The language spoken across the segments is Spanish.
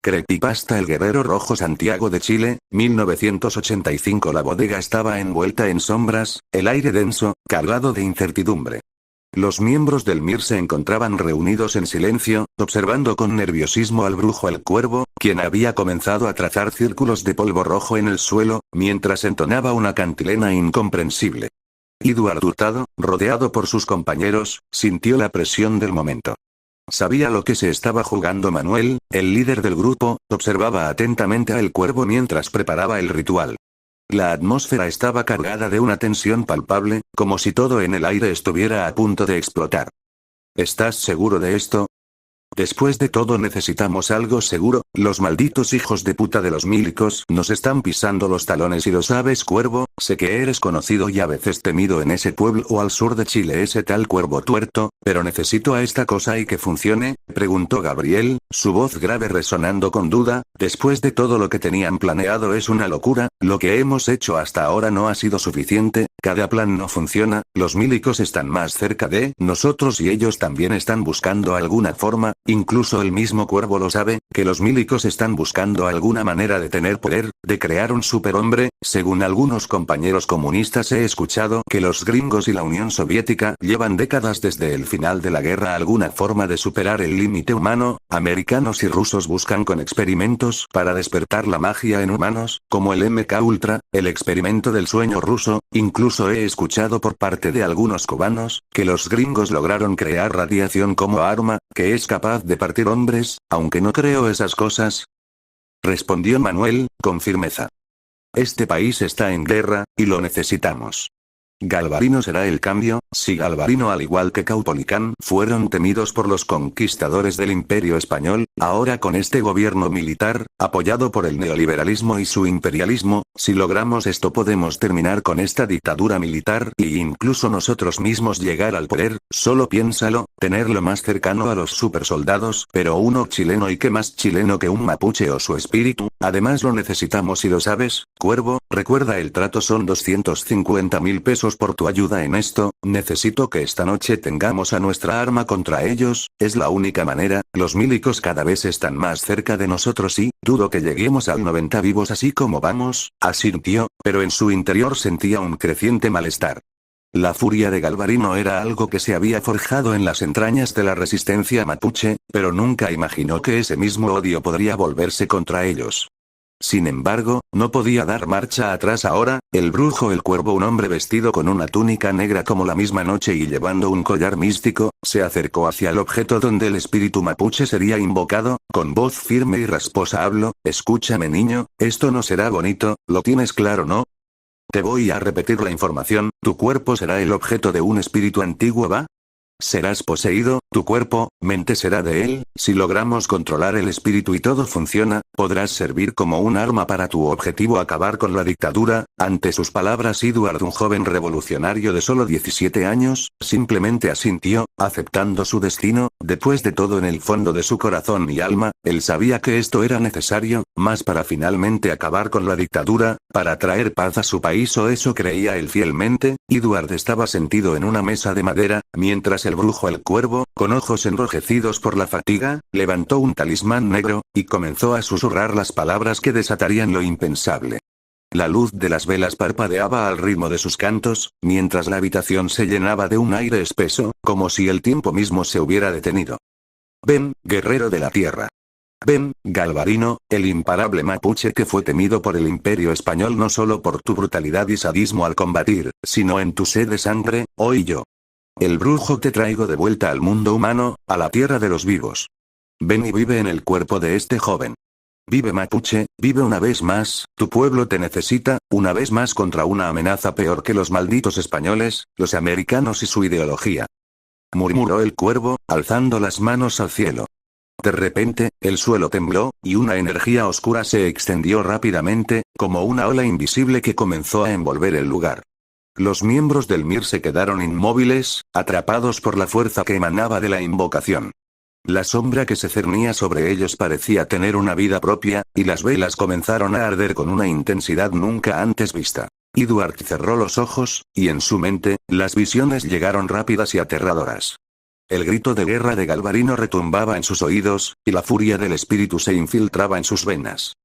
Creepypasta El Guerrero Rojo Santiago de Chile, 1985. La bodega estaba envuelta en sombras, el aire denso, cargado de incertidumbre. Los miembros del MIR se encontraban reunidos en silencio, observando con nerviosismo al brujo el cuervo, quien había comenzado a trazar círculos de polvo rojo en el suelo, mientras entonaba una cantilena incomprensible. Eduard Hurtado, rodeado por sus compañeros, sintió la presión del momento. Sabía lo que se estaba jugando. Manuel, el líder del grupo, observaba atentamente a el cuervo mientras preparaba el ritual. La atmósfera estaba cargada de una tensión palpable, como si todo en el aire estuviera a punto de explotar. ¿Estás seguro de esto? Después de todo necesitamos algo seguro, los malditos hijos de puta de los milicos nos están pisando los talones y lo sabes, cuervo. Sé que eres conocido y a veces temido en ese pueblo o al sur de Chile, ese tal Cuervo Tuerto, pero necesito a esta cosa y que funcione, preguntó Gabriel, su voz grave resonando con duda. Después de todo lo que tenían planeado es una locura, lo que hemos hecho hasta ahora no ha sido suficiente, cada plan no funciona, los milicos están más cerca de nosotros y ellos también están buscando alguna forma, incluso el mismo Cuervo lo sabe, que los milicos están buscando alguna manera de tener poder, de crear un superhombre. Según algunos compañeros comunistas he escuchado que los gringos y la Unión Soviética llevan décadas desde el final de la guerra alguna forma de superar el límite humano. Americanos y rusos buscan con experimentos para despertar la magia en humanos, como el MK Ultra, el experimento del sueño ruso. Incluso he escuchado por parte de algunos cubanos, que los gringos lograron crear radiación como arma, que es capaz de partir hombres, aunque no creo esas cosas. Respondió Manuel, con firmeza. Este país está en guerra, y lo necesitamos. Galvarino será el cambio. Si Galvarino al igual que Caupolicán fueron temidos por los conquistadores del Imperio Español, ahora con este gobierno militar, apoyado por el neoliberalismo y su imperialismo, si logramos esto podemos terminar con esta dictadura militar e incluso nosotros mismos llegar al poder. Solo piénsalo, tenerlo más cercano a los supersoldados, pero uno chileno, y qué más chileno que un mapuche o su espíritu. Además lo necesitamos y lo sabes, Cuervo. Recuerda el trato, son 250.000 pesos por tu ayuda en esto. Necesito que esta noche tengamos a nuestra arma contra ellos, es la única manera. Los milicos cada vez están más cerca de nosotros y dudo que lleguemos al 90 vivos así como vamos, asintió, pero en su interior sentía un creciente malestar. La furia de Galvarino era algo que se había forjado en las entrañas de la resistencia mapuche, pero nunca imaginó que ese mismo odio podría volverse contra ellos. Sin embargo, no podía dar marcha atrás ahora. El brujo el cuervo, un hombre vestido con una túnica negra como la misma noche y llevando un collar místico, se acercó hacia el objeto donde el espíritu mapuche sería invocado. Con voz firme y rasposa habló: escúchame niño, esto no será bonito, ¿lo tienes claro, no? Te voy a repetir la información, tu cuerpo será el objeto de un espíritu antiguo, ¿va? Serás poseído, tu cuerpo, mente será de él. Si logramos controlar el espíritu y todo funciona, podrás servir como un arma para tu objetivo, acabar con la dictadura. Ante sus palabras, Eduard, un joven revolucionario de solo 17 años, simplemente asintió, aceptando su destino. Después de todo, en el fondo de su corazón y alma, él sabía que esto era necesario, más para finalmente acabar con la dictadura, para traer paz a su país, o eso creía él fielmente. Eduard estaba sentado en una mesa de madera, mientras el brujo el cuervo, con ojos enrojecidos por la fatiga, levantó un talismán negro, y comenzó a susurrar las palabras que desatarían lo impensable. La luz de las velas parpadeaba al ritmo de sus cantos, mientras la habitación se llenaba de un aire espeso, como si el tiempo mismo se hubiera detenido. Ven, guerrero de la tierra. Ven, Galvarino, el imparable mapuche que fue temido por el Imperio Español no solo por tu brutalidad y sadismo al combatir, sino en tu sed de sangre. Hoy yo, el brujo, te traigo de vuelta al mundo humano, a la tierra de los vivos. Ven y vive en el cuerpo de este joven. Vive mapuche, vive una vez más, tu pueblo te necesita, una vez más contra una amenaza peor que los malditos españoles, los americanos y su ideología. Murmuró el cuervo, alzando las manos al cielo. De repente, el suelo tembló, y una energía oscura se extendió rápidamente, como una ola invisible que comenzó a envolver el lugar. Los miembros del MIR se quedaron inmóviles, atrapados por la fuerza que emanaba de la invocación. La sombra que se cernía sobre ellos parecía tener una vida propia, y las velas comenzaron a arder con una intensidad nunca antes vista. Eduard cerró los ojos, y en su mente, las visiones llegaron rápidas y aterradoras. El grito de guerra de Galvarino retumbaba en sus oídos, y la furia del espíritu se infiltraba en sus venas.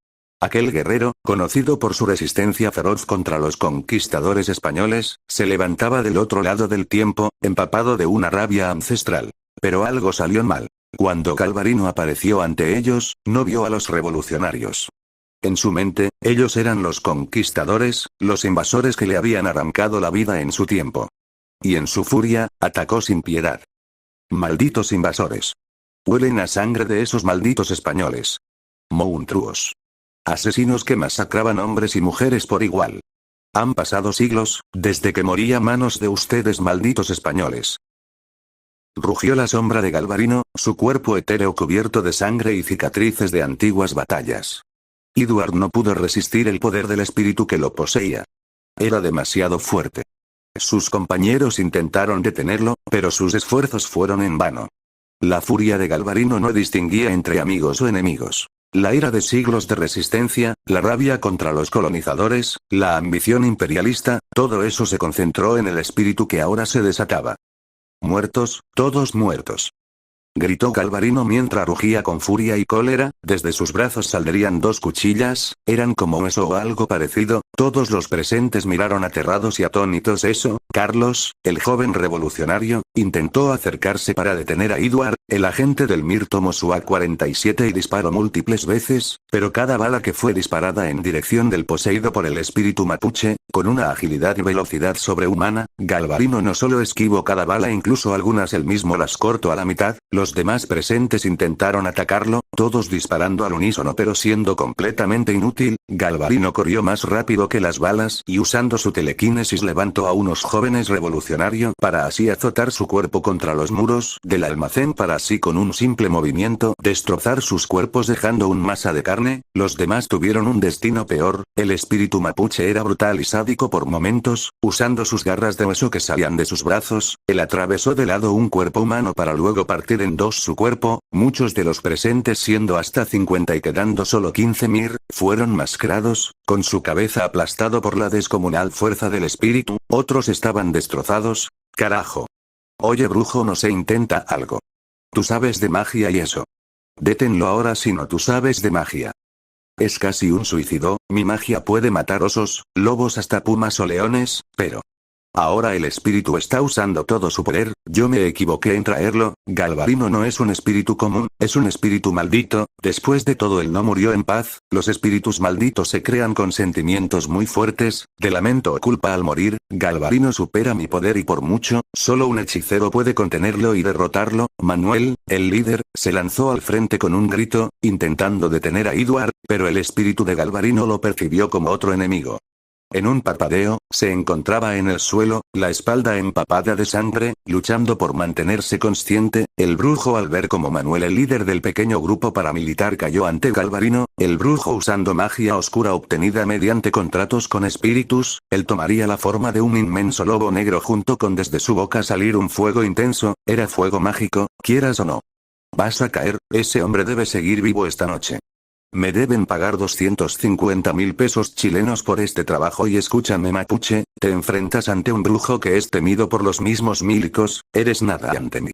Aquel guerrero, conocido por su resistencia feroz contra los conquistadores españoles, se levantaba del otro lado del tiempo, empapado de una rabia ancestral. Pero algo salió mal. Cuando Galvarino apareció ante ellos, no vio a los revolucionarios. En su mente, ellos eran los conquistadores, los invasores que le habían arrancado la vida en su tiempo. Y en su furia, atacó sin piedad. Malditos invasores. Huelen a sangre de esos malditos españoles. Monstruos. Asesinos que masacraban hombres y mujeres por igual. Han pasado siglos, desde que morí a manos de ustedes malditos españoles. Rugió la sombra de Galvarino, su cuerpo etéreo cubierto de sangre y cicatrices de antiguas batallas. Edward no pudo resistir el poder del espíritu que lo poseía. Era demasiado fuerte. Sus compañeros intentaron detenerlo, pero sus esfuerzos fueron en vano. La furia de Galvarino no distinguía entre amigos o enemigos. La ira de siglos de resistencia, la rabia contra los colonizadores, la ambición imperialista, todo eso se concentró en el espíritu que ahora se desataba. Muertos, todos muertos. Gritó Galvarino mientras rugía con furia y cólera, desde sus brazos saldrían dos cuchillas, eran como eso o algo parecido, todos los presentes miraron aterrados y atónitos eso. Carlos, el joven revolucionario, intentó acercarse para detener a Edward, el agente del MIR tomó su AK-47 y disparó múltiples veces, pero cada bala que fue disparada en dirección del poseído por el espíritu mapuche, con una agilidad y velocidad sobrehumana, Galvarino no solo esquivó cada bala, incluso algunas él mismo las cortó a la mitad. Los demás presentes intentaron atacarlo, todos disparando al unísono pero siendo completamente inútil. Galvarino corrió más rápido que las balas y usando su telequinesis levantó a unos jóvenes revolucionarios para así azotar su cuerpo contra los muros del almacén para así con un simple movimiento destrozar sus cuerpos dejando un masa de carne. Los demás tuvieron un destino peor, el espíritu mapuche era brutal y sádico por momentos, usando sus garras de hueso que salían de sus brazos, él atravesó de lado un cuerpo humano para luego partir en dos su cuerpo, muchos de los presentes siendo hasta 50 y quedando solo 15 MIR, fueron masacrados, con su cabeza aplastado por la descomunal fuerza del espíritu, otros estaban destrozados. Carajo. Oye brujo, no se intenta algo. Tú sabes de magia y eso. Deténlo ahora si no tú sabes de magia. Es casi un suicidio, mi magia puede matar osos, lobos hasta pumas o leones, pero... Ahora el espíritu está usando todo su poder, yo me equivoqué en traerlo. Galvarino no es un espíritu común, es un espíritu maldito, después de todo él no murió en paz, los espíritus malditos se crean con sentimientos muy fuertes, de lamento o culpa al morir. Galvarino supera mi poder y por mucho, solo un hechicero puede contenerlo y derrotarlo. Manuel, el líder, se lanzó al frente con un grito, intentando detener a Edward, pero el espíritu de Galvarino lo percibió como otro enemigo. En un parpadeo, se encontraba en el suelo, la espalda empapada de sangre, luchando por mantenerse consciente. El brujo al ver como Manuel, el líder del pequeño grupo paramilitar, cayó ante Galvarino, el brujo usando magia oscura obtenida mediante contratos con espíritus, él tomaría la forma de un inmenso lobo negro junto con desde su boca salir un fuego intenso, era fuego mágico, quieras o no. Vas a caer, ese hombre debe seguir vivo esta noche. Me deben pagar 250.000 pesos chilenos por este trabajo y escúchame mapuche, te enfrentas ante un brujo que es temido por los mismos milicos, eres nada ante mí.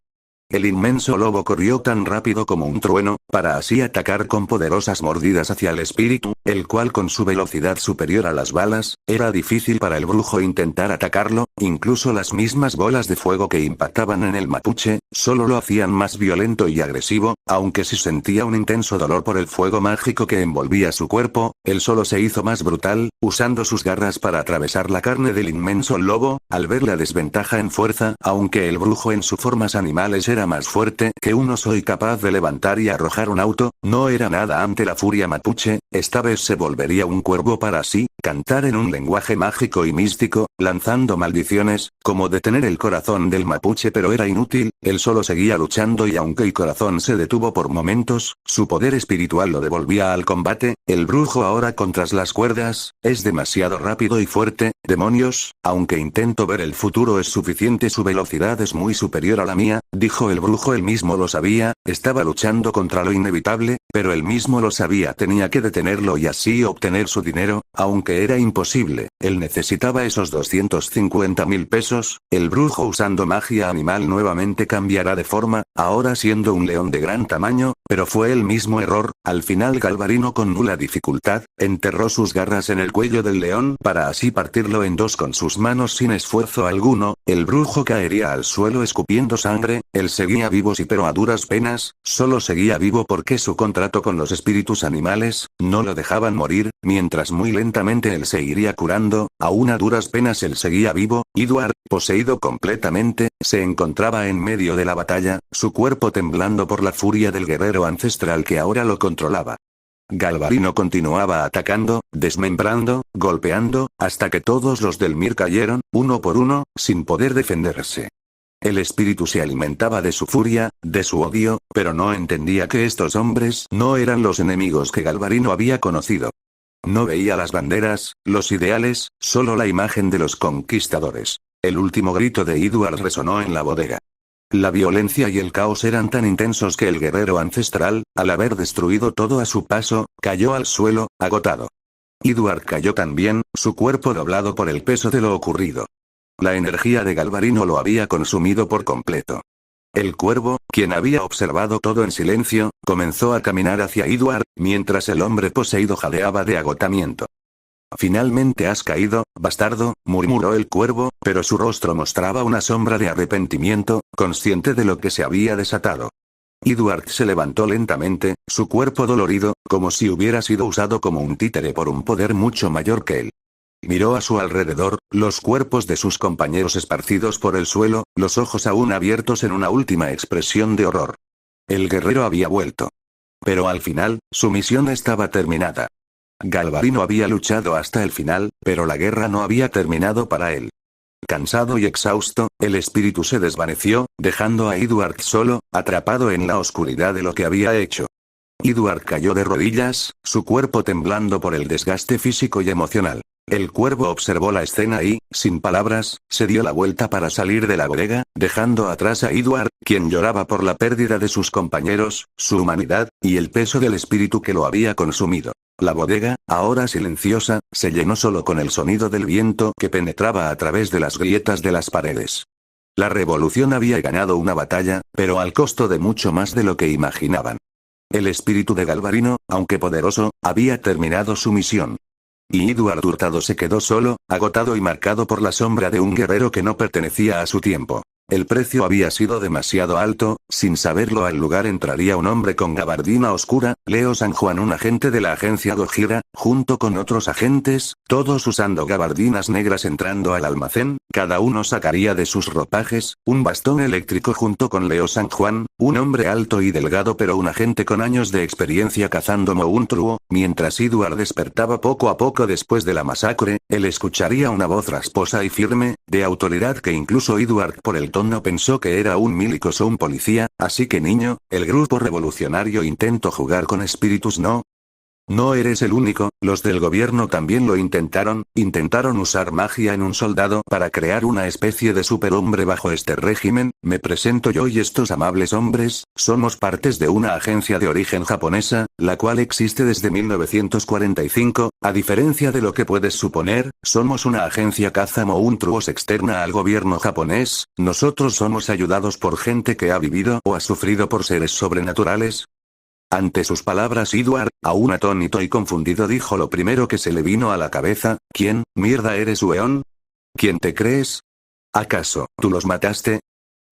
El inmenso lobo corrió tan rápido como un trueno, para así atacar con poderosas mordidas hacia el espíritu, el cual con su velocidad superior a las balas, era difícil para el brujo intentar atacarlo, incluso las mismas bolas de fuego que impactaban en el mapuche, solo lo hacían más violento y agresivo, aunque sí sentía un intenso dolor por el fuego mágico que envolvía su cuerpo, él solo se hizo más brutal, usando sus garras para atravesar la carne del inmenso lobo, al ver la desventaja en fuerza, aunque el brujo en sus formas animales era más fuerte que uno, soy capaz de levantar y arrojar un auto, no era nada ante la furia mapuche, esta vez se volvería un cuervo para así, cantar en un lenguaje mágico y místico, lanzando maldiciones, como detener el corazón del mapuche, pero era inútil, él solo seguía luchando y aunque el corazón se detuvo por momentos, su poder espiritual lo devolvía al combate. El brujo ahora contra las cuerdas, es demasiado rápido y fuerte, demonios, aunque intento ver el futuro es suficiente, su velocidad es muy superior a la mía, dijo el brujo él mismo lo sabía, estaba luchando contra lo inevitable, pero él mismo lo sabía, tenía que detenerlo y así obtener su dinero, aunque era imposible, él necesitaba esos 250.000 pesos, el brujo usando magia animal nuevamente cambiará de forma, ahora siendo un león de gran tamaño, pero fue el mismo error, al final Galvarino con nula dificultad, enterró sus garras en el cuello del león para así partirlo en dos con sus manos sin esfuerzo alguno, el brujo caería al suelo escupiendo sangre, él seguía vivo sí pero a duras penas, solo seguía vivo porque su contrato con los espíritus animales, no lo dejaban morir, mientras muy lentamente él se iría curando, aún a duras penas él seguía vivo, Edward, poseído completamente, se encontraba en medio de la batalla, su cuerpo temblando por la furia del guerrero ancestral que ahora lo controlaba. Galvarino continuaba atacando, desmembrando, golpeando, hasta que todos los del Mir cayeron, uno por uno, sin poder defenderse. El espíritu se alimentaba de su furia, de su odio, pero no entendía que estos hombres no eran los enemigos que Galvarino había conocido. No veía las banderas, los ideales, solo la imagen de los conquistadores. El último grito de Edward resonó en la bodega. La violencia y el caos eran tan intensos que el guerrero ancestral, al haber destruido todo a su paso, cayó al suelo, agotado. Edward cayó también, su cuerpo doblado por el peso de lo ocurrido. La energía de Galvarino lo había consumido por completo. El cuervo, quien había observado todo en silencio, comenzó a caminar hacia Edward, mientras el hombre poseído jadeaba de agotamiento. Finalmente has caído, bastardo, murmuró el cuervo, pero su rostro mostraba una sombra de arrepentimiento, consciente de lo que se había desatado. Edward se levantó lentamente, su cuerpo dolorido, como si hubiera sido usado como un títere por un poder mucho mayor que él. Miró a su alrededor, los cuerpos de sus compañeros esparcidos por el suelo, los ojos aún abiertos en una última expresión de horror. El guerrero había vuelto. Pero al final, su misión estaba terminada. Galvarino había luchado hasta el final, pero la guerra no había terminado para él. Cansado y exhausto, el espíritu se desvaneció, dejando a Edward solo, atrapado en la oscuridad de lo que había hecho. Edward cayó de rodillas, su cuerpo temblando por el desgaste físico y emocional. El cuervo observó la escena y, sin palabras, se dio la vuelta para salir de la bodega, dejando atrás a Edward, quien lloraba por la pérdida de sus compañeros, su humanidad, y el peso del espíritu que lo había consumido. La bodega, ahora silenciosa, se llenó solo con el sonido del viento que penetraba a través de las grietas de las paredes. La revolución había ganado una batalla, pero al costo de mucho más de lo que imaginaban. El espíritu de Galvarino, aunque poderoso, había terminado su misión. Y Edward Hurtado se quedó solo, agotado y marcado por la sombra de un guerrero que no pertenecía a su tiempo. El precio había sido demasiado alto, sin saberlo al lugar entraría un hombre con gabardina oscura, Leo San Juan, un agente de la agencia Gojira, junto con otros agentes, todos usando gabardinas negras entrando al almacén, cada uno sacaría de sus ropajes, un bastón eléctrico junto con Leo San Juan, un hombre alto y delgado pero un agente con años de experiencia cazando monstruo, mientras Edward despertaba poco a poco después de la masacre, él escucharía una voz rasposa y firme, de autoridad que incluso Edward por el no pensó que era un milico o un policía, así que niño, el grupo revolucionario intentó jugar con espíritus no. No eres el único, los del gobierno también lo intentaron usar magia en un soldado para crear una especie de superhombre bajo este régimen, me presento yo y estos amables hombres, somos partes de una agencia de origen japonesa, la cual existe desde 1945, a diferencia de lo que puedes suponer, somos una agencia caza monstruos externa al gobierno japonés, nosotros somos ayudados por gente que ha vivido o ha sufrido por seres sobrenaturales. Ante sus palabras Edward, aún atónito y confundido dijo lo primero que se le vino a la cabeza, ¿quién, mierda eres weón? ¿Quién te crees? ¿Acaso, tú los mataste?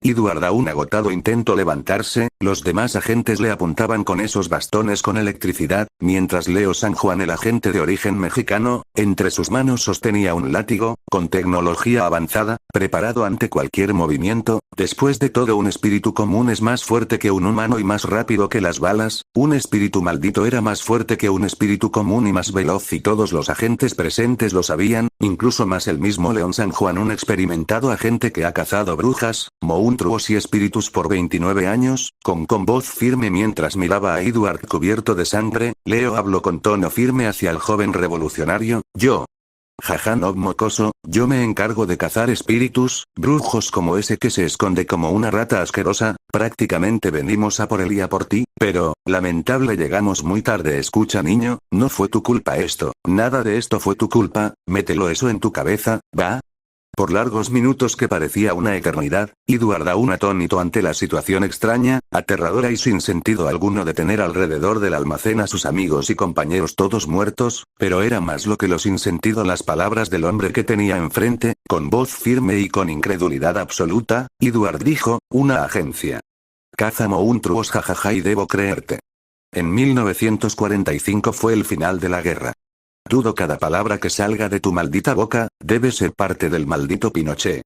Edward aún agotado intentó levantarse, los demás agentes le apuntaban con esos bastones con electricidad, mientras Leo San Juan, el agente de origen mexicano, entre sus manos sostenía un látigo, con tecnología avanzada, preparado ante cualquier movimiento. Después de todo, un espíritu común es más fuerte que un humano y más rápido que las balas, un espíritu maldito era más fuerte que un espíritu común y más veloz, y todos los agentes presentes lo sabían, incluso más el mismo León San Juan, un experimentado agente que ha cazado brujas, monstruos y espíritus por 29 años, con voz firme mientras miraba a Edward cubierto de sangre, Leo habló con tono firme hacia el joven revolucionario, yo. Jaja no mocoso, yo me encargo de cazar espíritus, brujos como ese que se esconde como una rata asquerosa, Prácticamente venimos a por él y a por ti, pero, lamentable llegamos muy tarde. Escucha niño, no fue tu culpa esto, nada de esto fue tu culpa, mételo eso en tu cabeza, ¿va? Por largos minutos que parecía una eternidad, Edward aún atónito ante la situación extraña, aterradora y sin sentido alguno de tener alrededor del almacén a sus amigos y compañeros todos muertos, pero era más lo que lo sin sentido las palabras del hombre que tenía enfrente, con voz firme y con incredulidad absoluta, Edward dijo, una agencia. Cázamo un truos jajaja y debo creerte. En 1945 fue el final de la guerra. Dudo cada palabra que salga de tu maldita boca, debe ser parte del maldito Pinochet.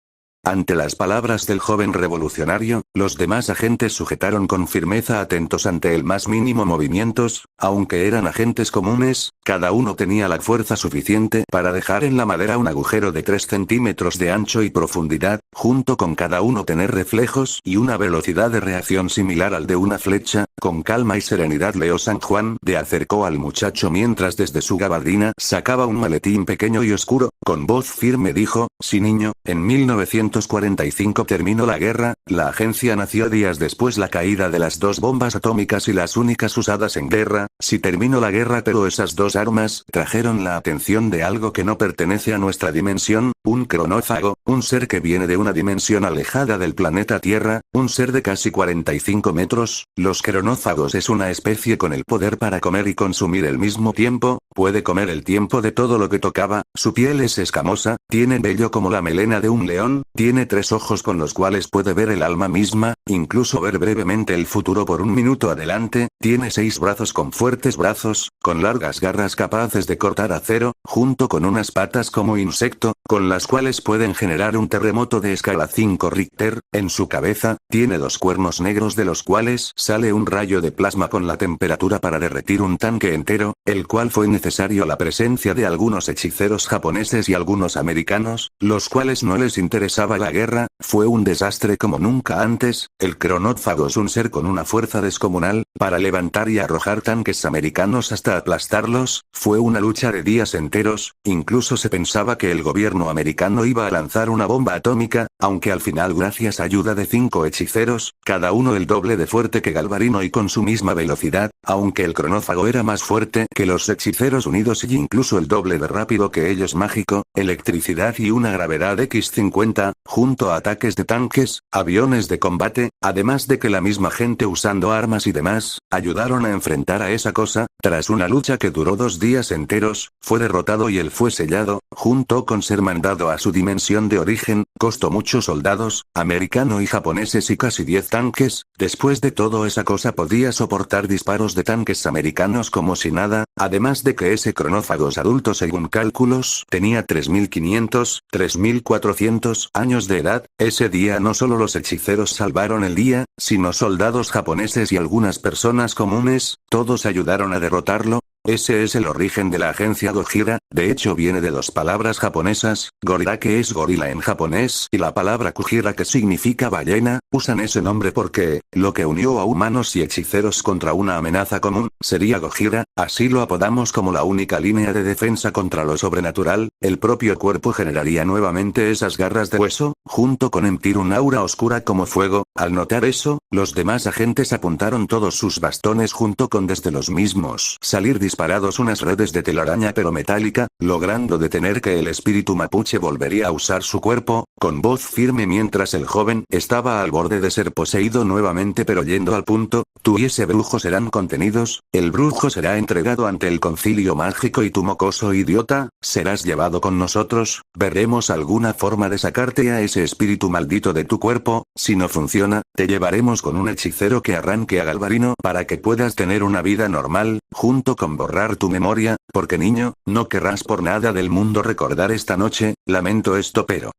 Ante las palabras del joven revolucionario, los demás agentes sujetaron con firmeza atentos ante el más mínimo movimientos, aunque eran agentes comunes, cada uno tenía la fuerza suficiente para dejar en la madera un agujero de 3 centímetros de ancho y profundidad, junto con cada uno tener reflejos y una velocidad de reacción similar al de una flecha. Con calma y serenidad Leo San Juan le acercó al muchacho mientras desde su gabardina sacaba un maletín pequeño y oscuro, con voz firme dijo, sí niño, en 1945 terminó la guerra, la agencia nació días después la caída de las 2 bombas atómicas y las únicas usadas en guerra, sí terminó la guerra pero esas 2 armas trajeron la atención de algo que no pertenece a nuestra dimensión, un cronófago, un ser que viene de una dimensión alejada del planeta Tierra, un ser de casi 45 metros, los cronófagos es una especie con el poder para comer y consumir al mismo tiempo, puede comer el tiempo de todo lo que tocaba, su piel es escamosa, tiene vello como la melena de un león, tiene 3 ojos con los cuales puede ver el alma misma, incluso ver brevemente el futuro por un minuto adelante, tiene 6 brazos con fuertes brazos, con largas garras capaces de cortar acero, junto con unas patas como insecto, con las cuales pueden generar un terremoto de escala 5 Richter, en su cabeza, tiene 2 cuernos negros de los cuales sale un rayo de plasma con la temperatura para derretir un tanque entero, el cual fue necesario a la presencia de algunos hechiceros japoneses y algunos americanos, los cuales no les interesaba la guerra, fue un desastre como nunca antes, el cronófago es un ser con una fuerza descomunal, para levantar y arrojar tanques americanos hasta aplastarlos, fue una lucha de días enteros, incluso se pensaba que el gobierno americano iba a lanzar una bomba atómica, aunque al final gracias a ayuda de 5 hechiceros, cada uno el doble de fuerte que Galvarino y con su misma velocidad, aunque el cronófago era más fuerte que los hechiceros unidos y incluso el doble de rápido que ellos mágico, electricidad y una gravedad X50, junto a ataques de tanques, aviones de combate, además de que la misma gente usando armas y demás, ayudaron a enfrentar a esa cosa, tras una lucha que duró 2 días enteros, fue derrotado y él fue sellado, junto con ser mandado a su dimensión de origen, costó muchos soldados, americano y japoneses y casi 10 tanques, después de todo esa cosa podía soportar disparos de tanques americanos como si nada, además de que ese cronófagos adulto según cálculos tenía 3500, 3400 años de edad, ese día no solo los hechiceros salvaron el día, sino soldados japoneses y algunas personas comunes, todos ayudaron a derrotarlo. Ese es el origen de la agencia Gojira, de hecho viene de 2 palabras japonesas, gorira que es gorila en japonés y la palabra Kujira que significa ballena, usan ese nombre porque, lo que unió a humanos y hechiceros contra una amenaza común, sería Gojira, así lo apodamos como la única línea de defensa contra lo sobrenatural, el propio cuerpo generaría nuevamente esas garras de hueso, junto con emitir un aura oscura como fuego, al notar eso, los demás agentes apuntaron todos sus bastones junto con desde los mismos salir disparados unas redes de telaraña pero metálica, logrando detener que el espíritu mapuche volvería a usar su cuerpo, con voz firme mientras el joven estaba al borde de ser poseído nuevamente pero yendo al punto, tú y ese brujo serán contenidos, el brujo será entregado ante el concilio mágico y tu mocoso idiota, serás llevado con nosotros, veremos alguna forma de sacarte a ese espíritu maldito de tu cuerpo, si no funciona, te llevaremos con un hechicero que arranque a Galvarino para que puedas tener una vida normal, junto con borrar tu memoria, porque niño, no querrás por nada del mundo recordar esta noche, lamento esto pero...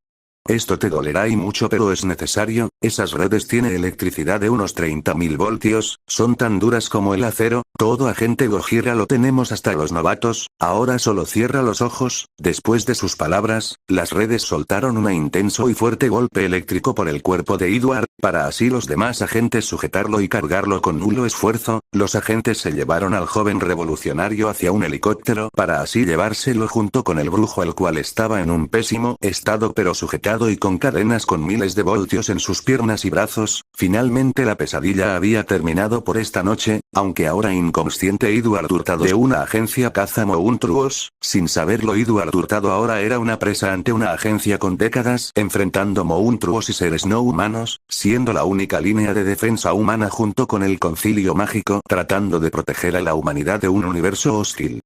Esto te dolerá y mucho pero es necesario, esas redes tienen electricidad de unos 30.000 voltios, son tan duras como el acero, Todo agente Gojira lo tenemos hasta los novatos, ahora solo cierra los ojos. Después de sus palabras, las redes soltaron un intenso y fuerte golpe eléctrico por el cuerpo de Edward, para así los demás agentes sujetarlo y cargarlo con nulo esfuerzo. Los agentes se llevaron al joven revolucionario hacia un helicóptero para así llevárselo junto con el brujo, el cual estaba en un pésimo estado pero sujetado y con cadenas con miles de voltios en sus piernas y brazos. Finalmente la pesadilla había terminado por esta noche, aunque ahora inconsciente Edward Hurtado de una agencia caza monstruos. Sin saberlo, Edward Hurtado ahora era una presa ante una agencia con décadas enfrentando monstruos y seres no humanos, siendo la única línea de defensa humana junto con el concilio mágico tratando de proteger a la humanidad de un universo hostil.